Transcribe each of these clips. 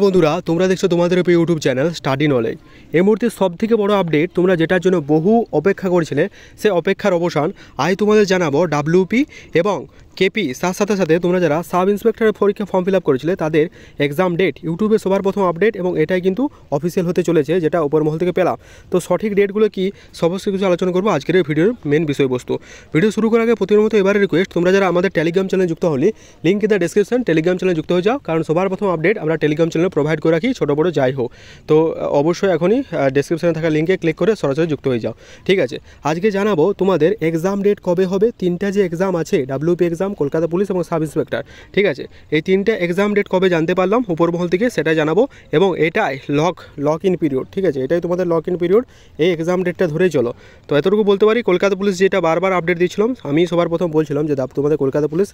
বন্ধুরা তোমরা দেখছো তোমাদের প্রিয় ইউটিউব চ্যানেল স্টাডি নলেজ। এই মুহূর্তে সবথেকে বড় আপডেট, তোমরা যেটার জন্য বহু অপেক্ষা করছিলে সে অপেক্ষার অবসান আজ তোমাদের জানাবো। ডাব্লিউপি এবং কেপি তার সাথে সাথে তোমরা যারা সাব ইন্সপেক্টরের পরীক্ষা ফর্ম ফিল আপ করেছিলে তাদের এক্সাম ডেট ইউটিউবে সবার প্রথম আপডেট, এবং এটাই কিন্তু অফিসিয়াল হতে চলেছে, যেটা উপর মহল থেকে পেলাম। তো সঠিক ডেটগুলো কি সমস্ত কিছু আলোচনা করবো আজকের এই ভিডিওর মেন বিষয়বস্তু। ভিডিও শুরু করার আগে প্রতিদিনের মতো এবারে রিকোয়েস্ট, তোমরা যারা আমাদের টেলিগ্রাম চ্যানেলে যুক্ত হলে link in the description, Telegram চ্যানেলে যুক্ত হয়ে যাও, কারণ সবার প্রথম আপডেট আমরা টেলিগ্রাম চ্যানেলে প্রোভাইড করে রাখি, ছোটো বড়ো যাই হোক। তো অবশ্যই এখনই ডেসক্রিপশনে থাকা লিঙ্কে ক্লিক করে সরাসরি যুক্ত হয়ে যাও। ঠিক আছে, আজকে জানাবো তোমাদের এক্সাম ডেট কবে হবে। তিনটা যে এক্সাম আছে, ডাব্লিউপি এক্সাম, কলকাতা পুলিশ এবং সাব ইন্সপেক্টর, ঠিক আছে, এই তিনটা এক্সাম ডেট কবে জানতে পারলাম উপর মহল থেকে সেটা জানাবো, এবং এটাই লক ইন পিরিয়ড। ঠিক আছে, এটাই তোমাদের লক ইন পিরিয়ড, এই এক্সাম ডেটটা ধরেই চলো। তো এতটুকু বলতে পারি, কলকাতা পুলিশ যেটা বারবার আপডেট দিচ্ছিলাম, আমি সবার প্রথম বলছিলাম যে তোমাদের কলকাতা পুলিশ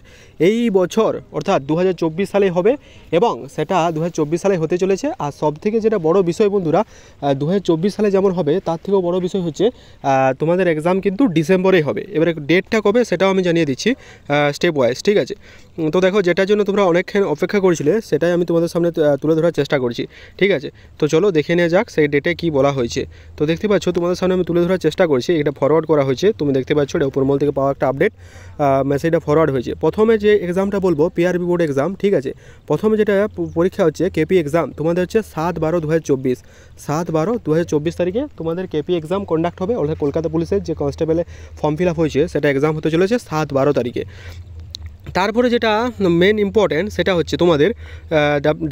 এই বছর অর্থাৎ 2024 সালে হবে, এবং সেটা 2024 সালে হতে চলেছে। আর সব থেকে যেটা বড় বিষয় বন্ধুরা, 2024 সালে যেমন হবে তার থেকেও বড় বিষয় হচ্ছে তোমাদের এক্সাম কিন্তু ডিসেম্বরেই হবে। এবারে ডেটটা কবে সেটাও আমি জানিয়ে দিচ্ছি স্টেপ ওয়াইজ। ঠিক আছে, তো দেখো যেটার জন্য তোমরা অনেকক্ষণ অপেক্ষা করেছিলে সেটাই আমি তোমাদের সামনে তুলে ধরার চেষ্টা করছি। ঠিক আছে, তো চলো দেখে নেওয়া যাক সেই ডেটে কী বলা হয়েছে। তো দেখতে পাচ্ছ তোমাদের সামনে আমি তুলে ধরার চেষ্টা করছি, এটা ফরওয়ার্ড করা হয়েছে, তুমি দেখতে পাচ্ছ এটা উপরমহল থেকে পাওয়া একটা আপডেট, মেসেজটা ফরওয়ার্ড হয়েছে। প্রথমে যে এক্সামটা বলবো পিআরবি বোর্ড এক্সাম, ঠিক আছে, প্রথমে যেটা পরীক্ষা হচ্ছে কেপি এক্সাম, তোমাদের হচ্ছে 7/12/2024, 7/12/2024 তারিখে তোমাদের কেপি এক্সাম কন্ডাক্ট হবে। অর্থাৎ কলকাতা পুলিশের যে কনস্টেবলে ফর্ম ফিল আপ হয়েছে সেটা এক্সাম হতে চলেছে 7/12 তারিখে। তারপরে যেটা মেন ইম্পর্ট্যান্ট সেটা হচ্ছে তোমাদের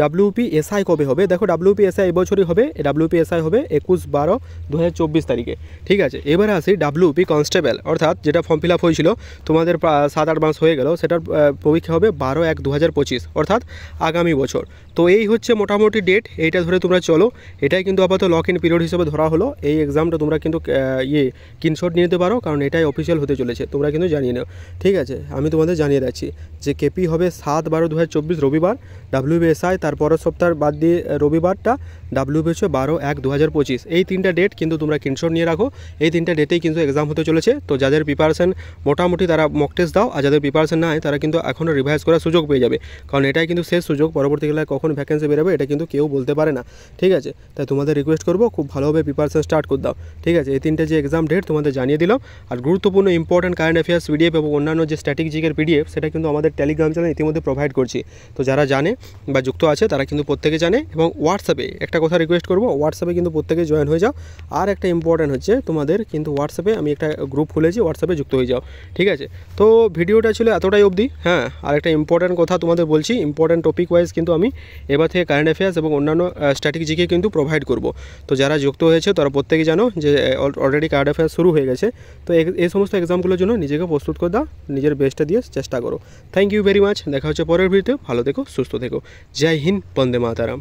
ডাব্লিউপি এসআই কবে হবে। দেখো ডাব্লিউপি এসআই এবছরই হবে, ডাব্লিউপি এসআই হবে 21/12/2024 তারিখে। ঠিক আছে, এবারে আসি ডাব্লিউপি কনস্টেবল, অর্থাৎ যেটা ফর্ম ফিল আপ হয়েছিল তোমাদের 7-8 মাস হয়ে গেল, সেটার পরীক্ষা হবে 12/1/2025, অর্থাৎ আগামী বছর। তো এই হচ্ছে মোটামুটি ডেট, এইটা ধরে তোমরা চলো। এটাই কিন্তু আপাতত লক ইন পিরিয়ড হিসেবে ধরা হলো। এই এক্সামটা তোমরা কিন্তু স্ক্রিনশট নিয়ে নিতে পারো, কারণ এটাই অফিসিয়াল হতে চলেছে, তোমরা কিন্তু জানিয়ে নাও। ঠিক আছে, আমি তোমাদের জানিয়ে যাচ্ছি যে কেপি হবে 7/12/2024 রবিবার, ডাব্লিউবিএসআই তার পরের সপ্তাহ বাদ দিয়ে রবিবারটা, ডাব্লিউবি হচ্ছে 12/1/2025। এই তিনটা ডেট কিন্তু তোমরা স্ক্রিনশট নিয়ে রাখো, এই তিনটা ডেটেই কিন্তু এক্সাম হতে চলেছে। তো যাদের প্রিপারেশন মোটামুটি তারা মক টেস্ট দাও, আর যাদের প্রিপারেশন নাই তারা কিন্তু এখনও রিভাইজ করার সুযোগ পেয়ে যাবে, কারণ এটাই কিন্তু শেষ সুযোগ। পরবর্তীকালে কখন ভ্যাকেন্সি বেরোবে এটা কিন্তু কেউ বলতে পারে না। ঠিক আছে, তাই তোমাদের রিকোয়েস্ট করবো খুব ভালোভাবে প্রিপারেশন স্টার্ট করে দাও। ঠিক আছে, এই তিনটে যে এক্সাম ডেট তোমাদের জানিয়ে দিলাম। আর গুরুত্বপূর্ণ ইম্পর্টেন্ট কারেন্ট অ্যাফেয়ার্স পিডিএফ এবং অন্যান্য যে স্ট্র্যাটেজিকের পিডিএফ সেটা কিন্তু আমাদের টেলিগ্রাম চ্যানেল ইতিমধ্যে প্রোভাইড করছি। তো যারা জানে বা যুক্ত আছে তারা কিন্তু প্রত্যেকে জানে। এবং হোয়াটসঅ্যাপে একটা কথা রিকোয়েস্ট করবো, হোয়াটসঅ্যাপে কিন্তু প্রত্যেকে জয়েন হয়ে যাও। আর একটা ইম্পর্টেন্ট হচ্ছে তোমাদের কিন্তু হোয়াটসঅ্যাপে আমি একটা গ্রুপ খুলেছি, হোয়াটসঅ্যাপে যুক্ত হয়ে যাও। ঠিক আছে, তো ভিডিওটা ছিল এতটাই অবধি। হ্যাঁ, আর একটা ইম্পর্টেন্ট কথা তোমাদের বলছি, ইম্পর্টেন্ট টপিক ওয়াইজ কিন্তু আমি এবার থেকে কারেন্ট অ্যাফেয়ার্স এবং অন্যান্য স্ট্র্যাটেজিকে কিন্তু প্রোভাইড করব। তো যারা যুক্ত হয়েছে তারা প্রত্যেকে জানো যে অলরেডি কারেন্ট অ্যাফেয়ার্স শুরু হয়ে গেছে। তো এই সমস্ত এক্সামগুলোর জন্য নিজেকে প্রস্তুত করে দাও, নিজের বেস্টটা দিয়ে চেষ্টা করো। থ্যাংক ইউ ভেরি মাচ, দেখা হচ্ছে পরের ভিডিওতে। ভালো থেকো, সুস্থ থেকো। জয় হিন্দ, বন্দে মাতারাম।